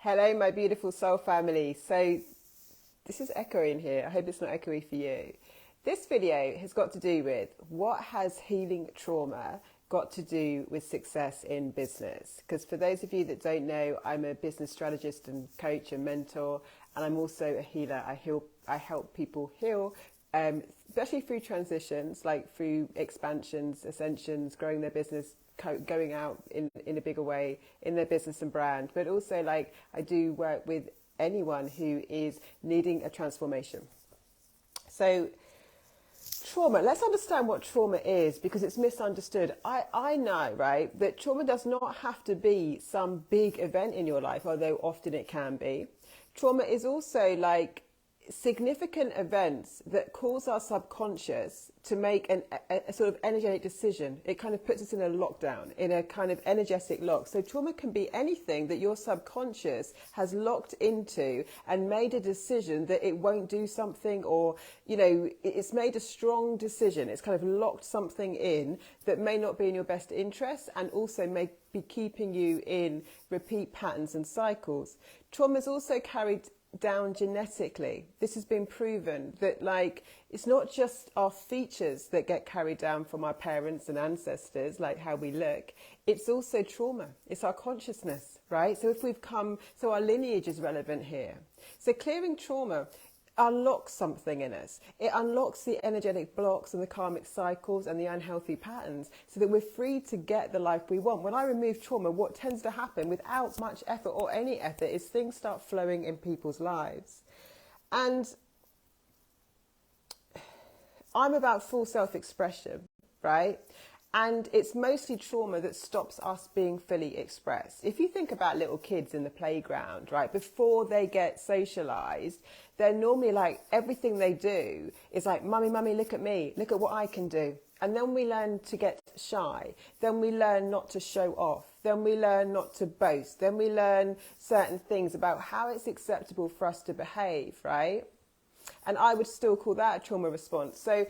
Hello, my beautiful soul family. So this is echoing here. I hope it's not echoey for you. This video has got to do with what has healing trauma got to do with success in business. Because for those of you that don't know, I'm a business strategist and coach and mentor, and I'm also a healer. I help people heal, especially through transitions, like through expansions, ascensions, growing their business, going out in a bigger way in their business and brand. But also, like, I do work with anyone who is needing a transformation. So trauma, let's understand what trauma is, because it's misunderstood. I know, right, that trauma does not have to be some big event in your life, although often it can be. Trauma is also like significant events that cause our subconscious to make a sort of energetic decision. It kind of puts us in a lockdown, in a kind of energetic lock. So trauma can be anything that your subconscious has locked into and made a decision that it won't do something, or, you know, it's made a strong decision. It's kind of locked something in that may not be in your best interest, and also may be keeping you in repeat patterns and cycles. Trauma is also carried down genetically. This has been proven that, like, it's not just our features that get carried down from our parents and ancestors, like how we look. It's also trauma. It's our consciousness, right? So so our lineage is relevant here. So clearing trauma unlocks something in us. It unlocks the energetic blocks and the karmic cycles and the unhealthy patterns, so that we're free to get the life we want. When I remove trauma, what tends to happen without much effort or any effort is things start flowing in people's lives. And I'm about full self-expression, right? And it's mostly trauma that stops us being fully expressed. If you think about little kids in the playground, right, before they get socialized, they're normally like, everything they do is like, mummy, mummy, look at me, look at what I can do. And then we learn to get shy. Then we learn not to show off. Then we learn not to boast. Then we learn certain things about how it's acceptable for us to behave, right? And I would still call that a trauma response. So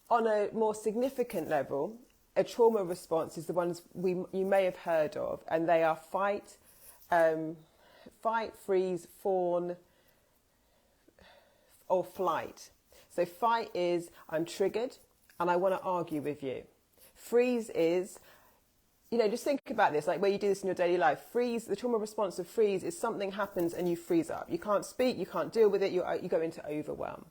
on a more significant level, a trauma response is the ones you may have heard of, and they are fight, freeze, fawn, or flight. So fight is, I'm triggered and I want to argue with you. Freeze is, you know, just think about this, like where you do this in your daily life. Freeze, the trauma response of freeze is something happens and you freeze up. You can't speak, you can't deal with it, you go into overwhelm.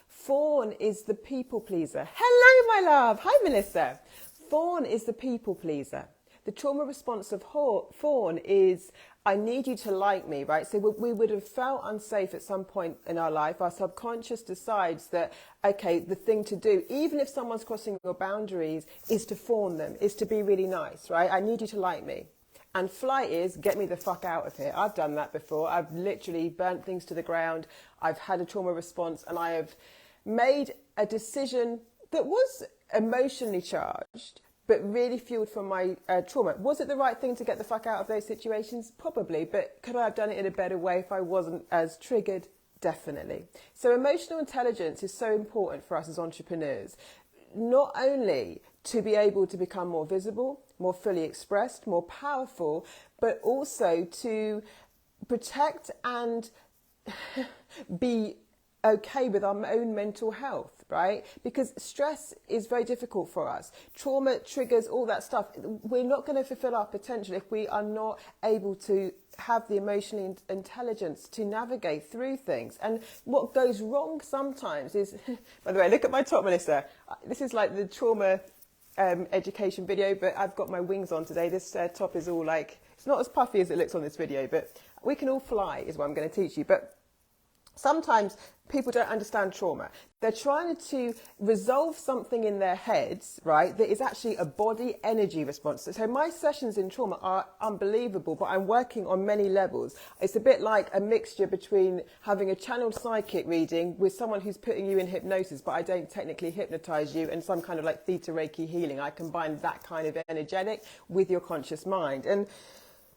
Fawn is the people pleaser. Hello, my love. Hi, Melissa. Fawn is the people pleaser. The trauma response of fawn is, I need you to like me, right? So we would have felt unsafe at some point in our life. Our subconscious decides that, okay, the thing to do, even if someone's crossing your boundaries, is to fawn them, is to be really nice, right? I need you to like me. And flight is, get me the fuck out of here. I've done that before. I've literally burnt things to the ground. I've had a trauma response, and I have made a decision that was emotionally charged, but really fueled from my trauma. Was it the right thing to get the fuck out of those situations? Probably, but could I have done it in a better way if I wasn't as triggered? Definitely. So emotional intelligence is so important for us as entrepreneurs, not only to be able to become more visible, more fully expressed, more powerful, but also to protect and be okay with our own mental health, right? Because stress is very difficult for us. Trauma triggers all that stuff. We're not going to fulfill our potential if we are not able to have the emotional intelligence to navigate through things. And what goes wrong sometimes is, by the way, look at my top, Melissa. This is like the trauma education video, but I've got my wings on today. This top is all like, it's not as puffy as it looks on this video, but we can all fly is what I'm going to teach you. But sometimes people don't understand trauma. They're trying to resolve something in their heads, right, that is actually a body energy response. So my sessions in trauma are unbelievable, but I'm working on many levels. It's a bit like a mixture between having a channeled psychic reading with someone who's putting you in hypnosis, but I don't technically hypnotize you, and some kind of like theta Reiki healing. I combine that kind of energetic with your conscious mind. And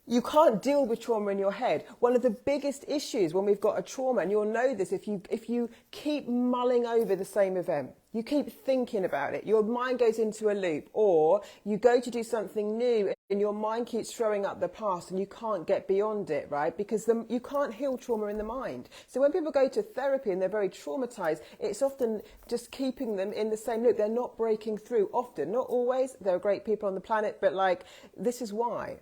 You can't deal with trauma in your head. One of the biggest issues when we've got a trauma, and you'll know this if you keep mulling over the same event, you keep thinking about it, your mind goes into a loop, or you go to do something new and your mind keeps throwing up the past and you can't get beyond it, right? Because you can't heal trauma in the mind. So when people go to therapy and they're very traumatized, it's often just keeping them in the same loop. They're not breaking through often, not always. There are great people on the planet, but like, this is why.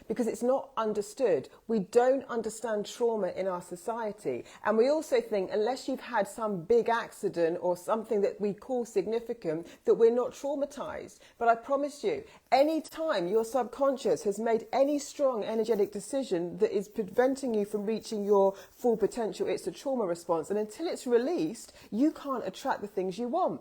Because it's not understood. We don't understand trauma in our society. And we also think, unless you've had some big accident or something that we call significant, that we're not traumatized. But I promise you, any time your subconscious has made any strong energetic decision that is preventing you from reaching your full potential, it's a trauma response. And until it's released, you can't attract the things you want.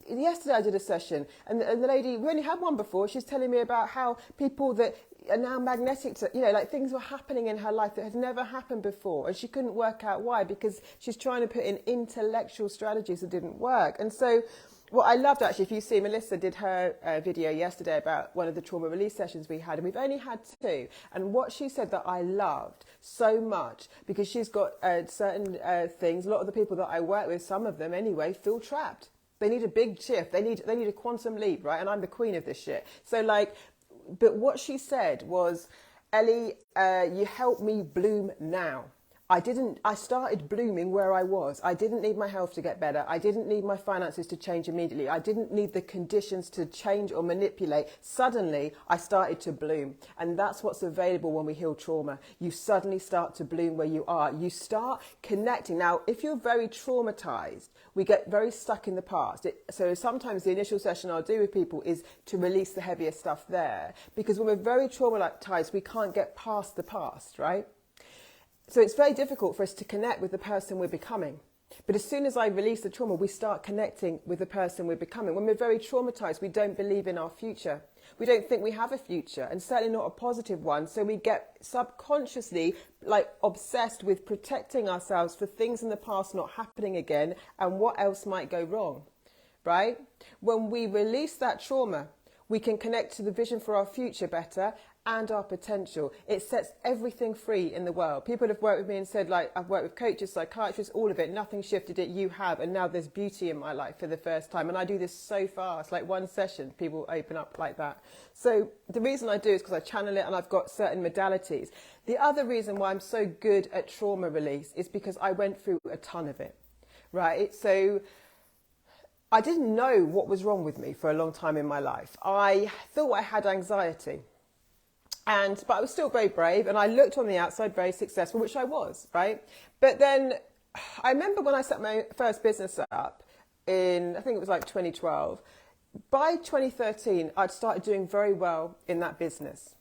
Yesterday I did a session and the lady, we only had one before, she's telling me about how people that are now magnetic to, like things were happening in her life that had never happened before, and she couldn't work out why, because she's trying to put in intellectual strategies that didn't work. And so what I loved, actually, if you see, Melissa did her video yesterday about one of the trauma release sessions we had, and we've only had 2. And what she said that I loved so much, because she's got certain things, a lot of the people that I work with, some of them anyway, feel trapped. They need a big shift. They need a quantum leap, right? And I'm the queen of this shit. So but what she said was, Ellie, you helped me bloom now. I started blooming where I was. I didn't need my health to get better. I didn't need my finances to change immediately. I didn't need the conditions to change or manipulate. Suddenly, I started to bloom. And that's what's available when we heal trauma. You suddenly start to bloom where you are. You start connecting. Now, if you're very traumatized, we get very stuck in the past. So sometimes the initial session I'll do with people is to release the heavier stuff there. Because when we're very traumatized, we can't get past the past, right? So it's very difficult for us to connect with the person we're becoming. But as soon as I release the trauma, we start connecting with the person we're becoming. When we're very traumatized, we don't believe in our future. We don't think we have a future, and certainly not a positive one. So we get subconsciously obsessed with protecting ourselves for things in the past not happening again and what else might go wrong, right? When we release that trauma, we can connect to the vision for our future better and our potential. It sets everything free in the world. People have worked with me and said, I've worked with coaches, psychiatrists, all of it, nothing shifted it, you have, and now there's beauty in my life for the first time. And I do this so fast, one session, people open up like that. So the reason I do is because I channel it and I've got certain modalities. The other reason why I'm so good at trauma release is because I went through a ton of it, right? So I didn't know what was wrong with me for a long time in my life. I thought I had anxiety. But I was still very brave, and I looked on the outside very successful, which I was, right? But then I remember when I set my first business up in, I think it was 2012. By 2013, I'd started doing very well in that business.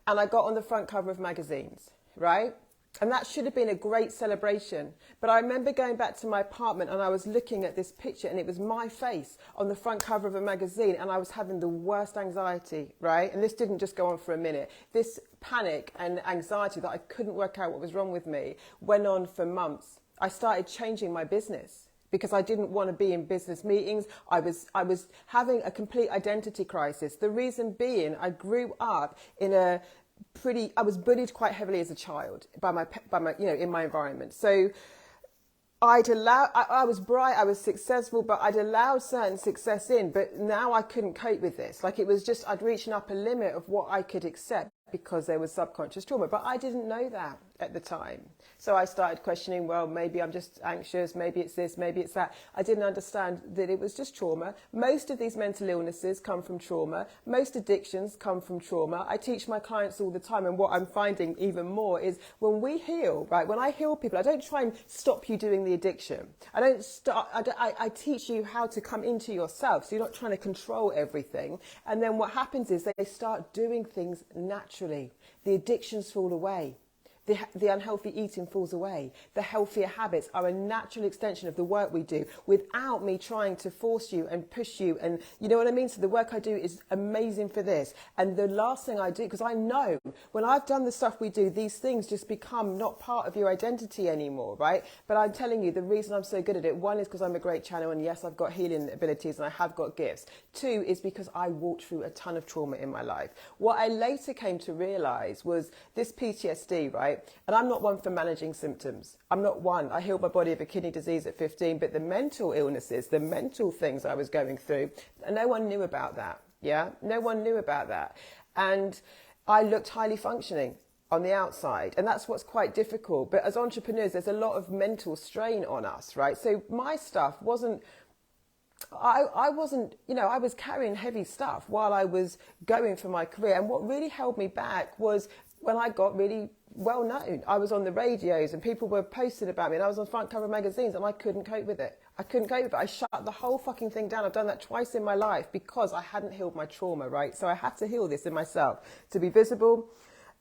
And I got on the front cover of magazines, right? And that should have been a great celebration. But I remember going back to my apartment and I was looking at this picture and it was my face on the front cover of a magazine, and I was having the worst anxiety, right? And this didn't just go on for a minute. This panic and anxiety that I couldn't work out what was wrong with me went on for months. I started changing my business because I didn't want to be in business meetings. I was having a complete identity crisis. The reason being, I grew up in I was bullied quite heavily as a child by my in my environment. So I was bright, I was successful, but I'd allowed certain success in, but now I couldn't cope with this. It was just, I'd reached an upper limit of what I could accept because there was subconscious trauma, but I didn't know that at the time. So I started questioning, well, maybe I'm just anxious, maybe it's this, maybe it's that. I didn't understand that it was just trauma. Most of these mental illnesses come from trauma. Most addictions come from trauma. I teach my clients all the time, and what I'm finding even more is when we heal, right? When I heal people, I don't try and stop you doing the addiction. I teach you how to come into yourself, so you're not trying to control everything. And then what happens is they start doing things naturally. The addictions fall away. the unhealthy eating falls away. The healthier habits are a natural extension of the work we do without me trying to force you and push you. And you know what I mean? So the work I do is amazing for this. And the last thing I do, because I know when I've done the stuff we do, these things just become not part of your identity anymore, right? But I'm telling you, the reason I'm so good at it, one is because I'm a great channel, and yes, I've got healing abilities and I have got gifts. Two is because I walked through a ton of trauma in my life. What I later came to realize was this PTSD, right? And I'm not one for managing symptoms. I'm not one. I healed my body of a kidney disease at 15, but the mental illnesses, the mental things I was going through, no one knew about that. Yeah, no one knew about that. And I looked highly functioning on the outside, and that's what's quite difficult. But as entrepreneurs, there's a lot of mental strain on us, right? So my stuff wasn't, I wasn't, you know, I was carrying heavy stuff while I was going for my career. And what really held me back was when I got really well known. I was on the radios and people were posting about me, and I was on front cover magazines, and I couldn't cope with it. I couldn't cope with it. I shut the whole fucking thing down. I've done that twice in my life because I hadn't healed my trauma, right? So I had to heal this in myself to be visible.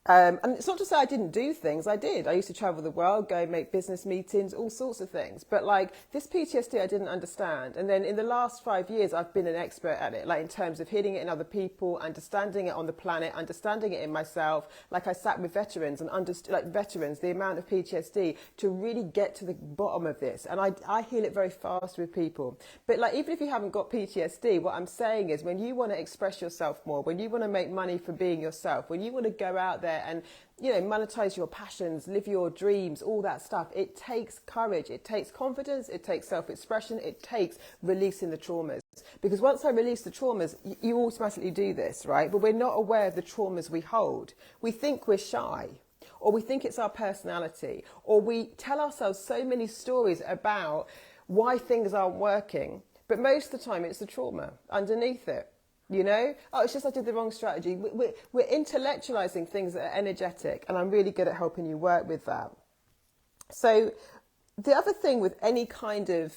And it's not to say I didn't do things. I did. I used to travel the world, go make business meetings, all sorts of things. But like this PTSD, I didn't understand. And then in the last 5 years, I've been an expert at it, like in terms of healing it in other people, understanding it on the planet, understanding it in myself. Like I sat with veterans and understood, like veterans, the amount of PTSD to really get to the bottom of this. And I heal it very fast with people. But like, even if you haven't got PTSD, what I'm saying is when you want to express yourself more, when you want to make money for being yourself, when you want to go out there and, you know, monetize your passions, live your dreams, all that stuff, it takes courage, it takes confidence, it takes self-expression, it takes releasing the traumas. Because once I release the traumas, you automatically do this, right? But we're not aware of the traumas we hold. We think we're shy, or we think it's our personality, or we tell ourselves so many stories about why things aren't working, but most of the time it's the trauma underneath it. You know, oh, it's just I did the wrong strategy. We're intellectualizing things that are energetic, and I'm really good at helping you work with that. So the other thing with any kind of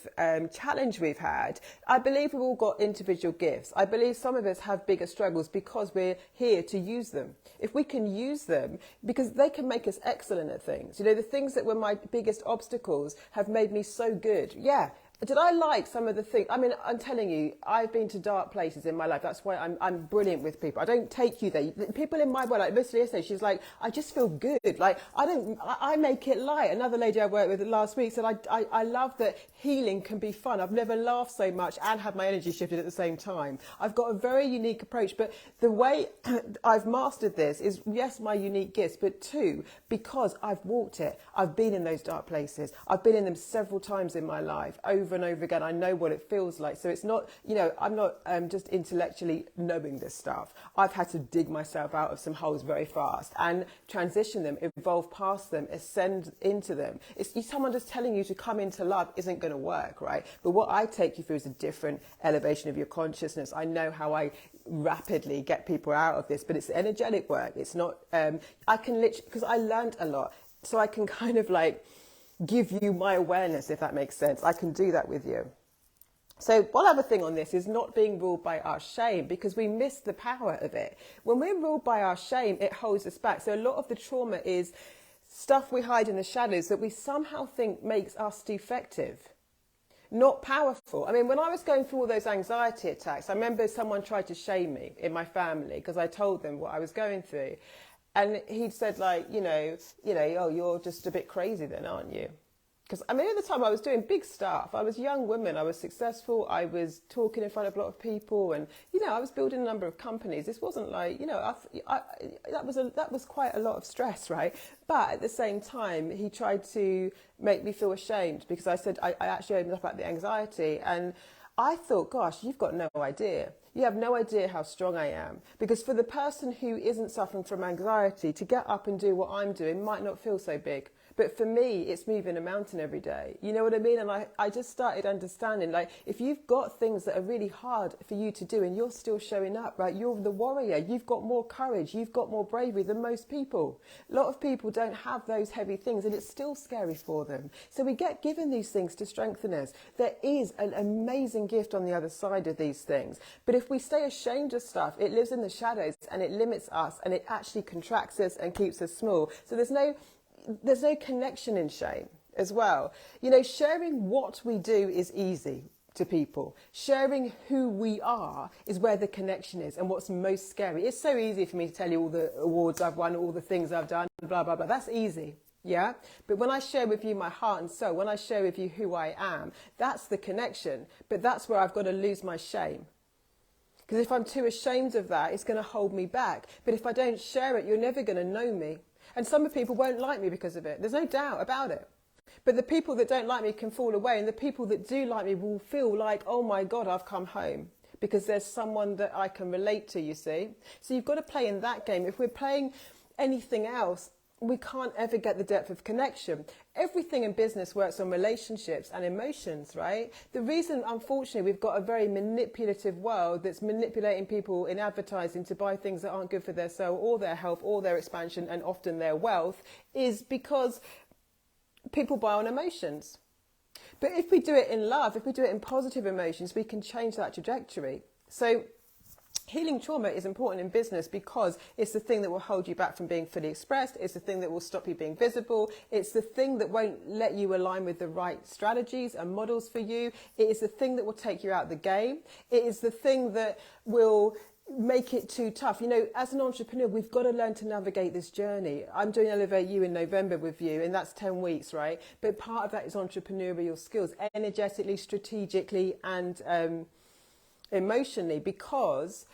challenge we've had, I believe we've all got individual gifts. I believe some of us have bigger struggles because we're here to use them. If we can use them, because they can make us excellent at things. You know, the things that were my biggest obstacles have made me so good. Yeah. Did I like some of the things? I mean, I'm telling you, I've been to dark places in my life. That's why I'm brilliant with people. I don't take you there. People in my world, like Miss yesterday, she's like, I just feel good. Like, I make it light. Another lady I worked with last week said, I love that healing can be fun. I've never laughed so much and had my energy shifted at the same time. I've got a very unique approach. But the way I've mastered this is, yes, my unique gifts, but two, because I've walked it. I've been in those dark places. I've been in them several times in my life, over and over again. I know what it feels like. So it's not, you know, I'm not just intellectually knowing this stuff. I've had to dig myself out of some holes very fast and transition them, evolve past them, ascend into them. Someone just telling you to come into love isn't going to work, right? But what I take you through is a different elevation of your consciousness. I know how I rapidly get people out of this, but it's energetic work. It's not, I can literally, because I learned a lot, so I can kind of like give you my awareness, if that makes sense. I can do that with you. So one other thing on this is not being ruled by our shame, because we miss the power of it. When we're ruled by our shame, it holds us back. So a lot of the trauma is stuff we hide in the shadows that we somehow think makes us defective, not powerful. I mean, when I was going through all those anxiety attacks, I remember someone tried to shame me in my family because I told them what I was going through. And he'd said, like, you know, oh, you're just a bit crazy then, aren't you? Because, I mean, at the time I was doing big stuff. I was a young woman. I was successful. I was talking in front of a lot of people. And, you know, I was building a number of companies. This wasn't like, you know, that was quite a lot of stress, right? But at the same time, he tried to make me feel ashamed because I said I actually opened up about the anxiety. And I thought, gosh, you've got no idea. You have no idea how strong I am. Because for the person who isn't suffering from anxiety, to get up and do what I'm doing might not feel so big. But for me, it's moving a mountain every day. You know what I mean? And I just started understanding, like, if you've got things that are really hard for you to do and you're still showing up, right? You're the warrior. You've got more courage. You've got more bravery than most people. A lot of people don't have those heavy things and it's still scary for them. So we get given these things to strengthen us. There is an amazing gift on the other side of these things. But if we stay ashamed of stuff, it lives in the shadows and it limits us and it actually contracts us and keeps us small. So there's no... there's no connection in shame as well. You know, sharing what we do is easy to people. Sharing who we are is where the connection is and what's most scary. It's so easy for me to tell you all the awards I've won, all the things I've done, blah, blah, blah. That's easy. Yeah. But when I share with you my heart and soul, when I share with you who I am, that's the connection. But that's where I've got to lose my shame. Because if I'm too ashamed of that, it's going to hold me back. But if I don't share it, you're never going to know me. And some people won't like me because of it. There's no doubt about it. But the people that don't like me can fall away. And the people that do like me will feel like, oh my God, I've come home. Because there's someone that I can relate to, you see. So you've got to play in that game. If we're playing anything else, we can't ever get the depth of connection. Everything in business works on relationships and emotions, right? The reason, unfortunately, we've got a very manipulative world that's manipulating people in advertising to buy things that aren't good for their soul or their health or their expansion and often their wealth is because people buy on emotions. But if we do it in love, if we do it in positive emotions, we can change that trajectory. So healing trauma is important in business because it's the thing that will hold you back from being fully expressed. It's the thing that will stop you being visible. It's the thing that won't let you align with the right strategies and models for you. It is the thing that will take you out of the game. It is the thing that will make it too tough. You know, as an entrepreneur, we've got to learn to navigate this journey. I'm doing Elevate You in November with you, and that's 10 weeks, right? But part of that is entrepreneurial skills, energetically, strategically, and emotionally, because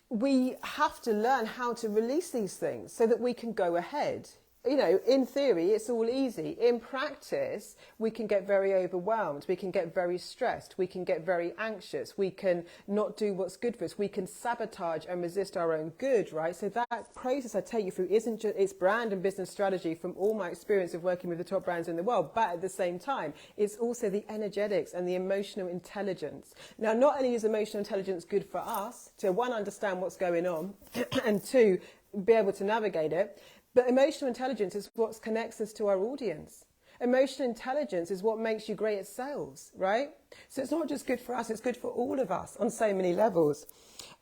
we have to learn how to release these things so that we can go ahead. You know, in theory, it's all easy. In practice, we can get very overwhelmed. We can get very stressed. We can get very anxious. We can not do what's good for us. We can sabotage and resist our own good, right? So that process I take you through isn't just, it's brand and business strategy from all my experience of working with the top brands in the world. But at the same time, it's also the energetics and the emotional intelligence. Now, not only is emotional intelligence good for us to, one, understand what's going on, and two, be able to navigate it, but emotional intelligence is what connects us to our audience. Emotional intelligence is what makes you great at sales, right? So it's not just good for us, it's good for all of us on so many levels.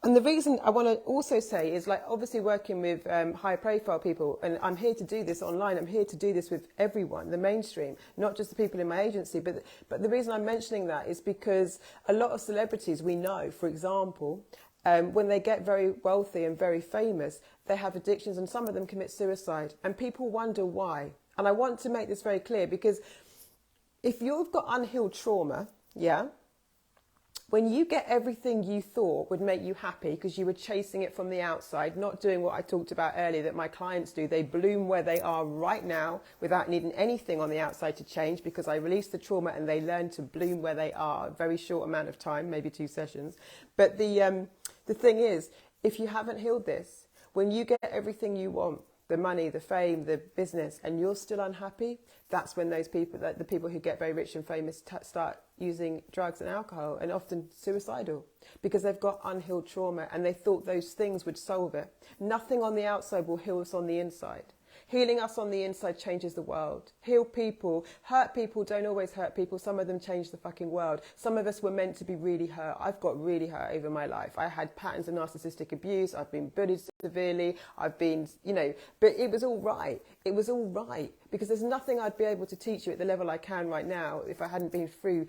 And the reason I want to also say is, like, obviously working with high profile people, and I'm here to do this online, I'm here to do this with everyone, the mainstream, not just the people in my agency. But the reason I'm mentioning that is because a lot of celebrities we know, for example, when they get very wealthy and very famous, they have addictions and some of them commit suicide. And people wonder why. And I want to make this very clear, because if you've got unhealed trauma, yeah, when you get everything you thought would make you happy because you were chasing it from the outside, not doing what I talked about earlier that my clients do, they bloom where they are right now without needing anything on the outside to change, because I release the trauma and they learn to bloom where they are, a very short amount of time, maybe 2 sessions. But the thing is, if you haven't healed this, when you get everything you want, the money, the fame, the business, and you're still unhappy, that's when those people, the people who get very rich and famous, start using drugs and alcohol, and often suicidal, because they've got unhealed trauma and they thought those things would solve it. Nothing on the outside will heal us on the inside. Healing us on the inside changes the world. Heal people, hurt people don't always hurt people. Some of them change the fucking world. Some of us were meant to be really hurt. I've got really hurt over my life. I had patterns of narcissistic abuse. I've been bullied severely. I've been, you know, but it was all right. It was all right, because there's nothing I'd be able to teach you at the level I can right now if I hadn't been through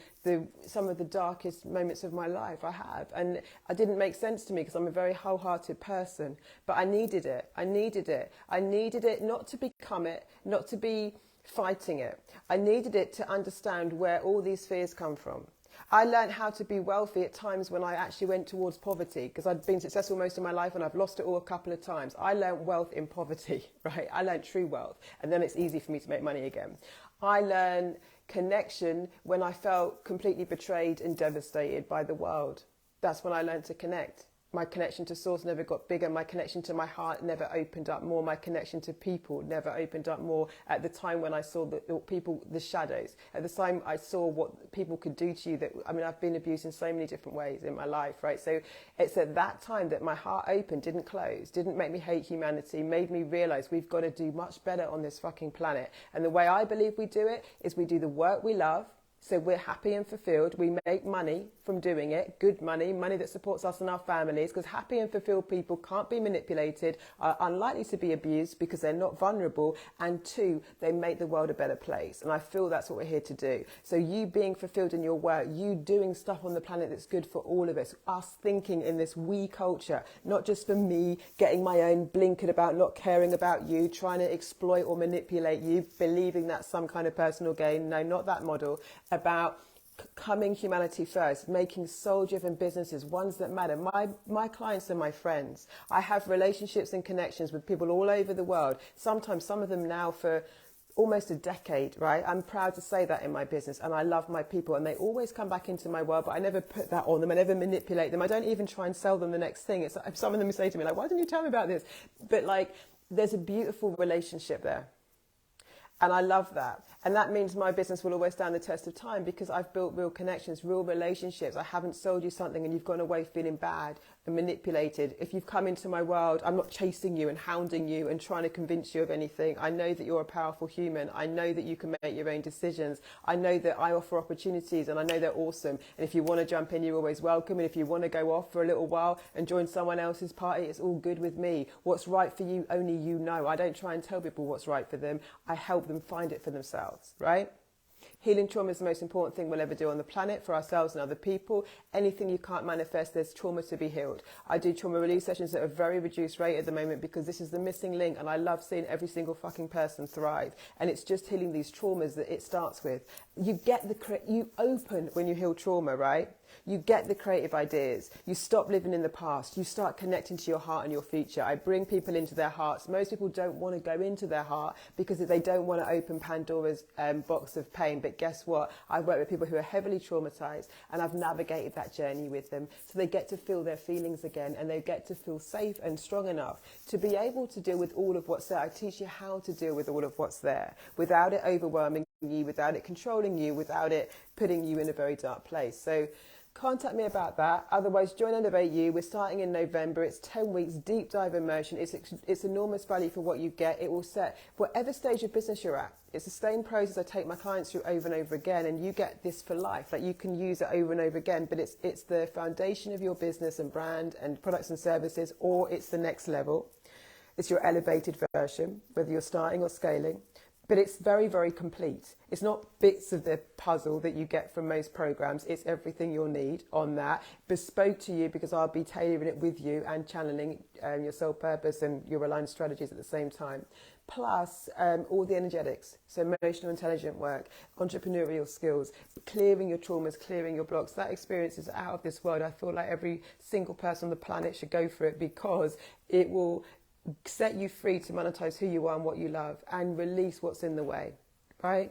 some of the darkest moments of my life. I have. And it didn't make sense to me because I'm a very wholehearted person. But I needed it. I needed it. I needed it not to become it, not to be fighting it. I needed it to understand where all these fears come from. I learned how to be wealthy at times when I actually went towards poverty, because I'd been successful most of my life and I've lost it all a couple of times. I learned wealth in poverty, right? I learned true wealth, and then it's easy for me to make money again. I learned connection when I felt completely betrayed and devastated by the world. That's when I learned to connect. My connection to source never got bigger. My connection to my heart never opened up more. My connection to people never opened up more. At the time when I saw the shadows, at the time I saw what people could do to you. I've been abused in so many different ways in my life, right? So it's at that time that my heart opened, didn't close, didn't make me hate humanity, made me realize we've got to do much better on this fucking planet. And the way I believe we do it is we do the work we love. So we're happy and fulfilled. We make money from doing it, good money, money that supports us and our families, because happy and fulfilled people can't be manipulated, are unlikely to be abused because they're not vulnerable, and two, they make the world a better place. And I feel that's what we're here to do. So you being fulfilled in your work, you doing stuff on the planet that's good for all of us thinking in this we culture, not just for me, getting my own blinkered about, not caring about you, trying to exploit or manipulate you, believing that's some kind of personal gain. No, not that model. About coming humanity first, making soul-driven businesses, ones that matter. My clients are my friends. I have relationships and connections with people all over the world, sometimes some of them now for almost a decade, right? I'm proud to say that in my business, and I love my people, and they always come back into my world, but I never put that on them. I never manipulate them. I don't even try and sell them the next thing. It's like, some of them say to me, like, why didn't you tell me about this? But like, there's a beautiful relationship there. And I love that. And that means my business will always stand the test of time because I've built real connections, real relationships. I haven't sold you something and you've gone away feeling bad and manipulated. If you've come into my world, I'm not chasing you and hounding you and trying to convince you of anything. I know that you're a powerful human. I know that you can make your own decisions. I know that I offer opportunities and I know they're awesome. And if you want to jump in, you're always welcome. And if you want to go off for a little while and join someone else's party, it's all good with me. What's right for you, only you know. I don't try and tell people what's right for them. I help them find it for themselves, right? Healing trauma is the most important thing we'll ever do on the planet for ourselves and other people. Anything you can't manifest, there's trauma to be healed. I do trauma release sessions at a very reduced rate at the moment because this is the missing link, and I love seeing every single fucking person thrive. And it's just healing these traumas that it starts with. You open when you heal trauma, right? You get the creative ideas. You stop living in the past. You start connecting to your heart and your future. I bring people into their hearts. Most people don't want to go into their heart because they don't want to open Pandora's box of pain. But guess what? I've worked with people who are heavily traumatized, and I've navigated that journey with them. So they get to feel their feelings again, and they get to feel safe and strong enough to be able to deal with all of what's there. I teach you how to deal with all of what's there without it overwhelming you, without it controlling you, without it putting you in a very dark place. So contact me about that. Otherwise, join Elevate You. We're starting in November. It's 10 weeks, deep dive immersion. It's enormous value for what you get. It will set whatever stage of business you're at. It's the same process I take my clients through over and over again, and you get this for life. Like, you can use it over and over again, but it's the foundation of your business and brand and products and services, or it's the next level. It's your elevated version, whether you're starting or scaling. But it's very, very complete. It's not bits of the puzzle that you get from most programs. It's everything you'll need on that, bespoke to you, because I'll be tailoring it with you and channeling your soul purpose and your aligned strategies at the same time. Plus all the energetics, so emotional intelligent work, entrepreneurial skills, clearing your traumas, clearing your blocks. That experience is out of this world. I feel like every single person on the planet should go for it, because it will set you free to monetize who you are and what you love, and release what's in the way, right?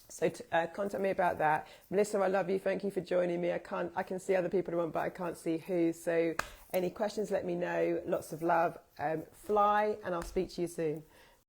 So contact me about that. Melissa, I love you. Thank you for joining me. I can see other people around, but I can't see who. So any questions, let me know. Lots of love. Fly, and I'll speak to you soon.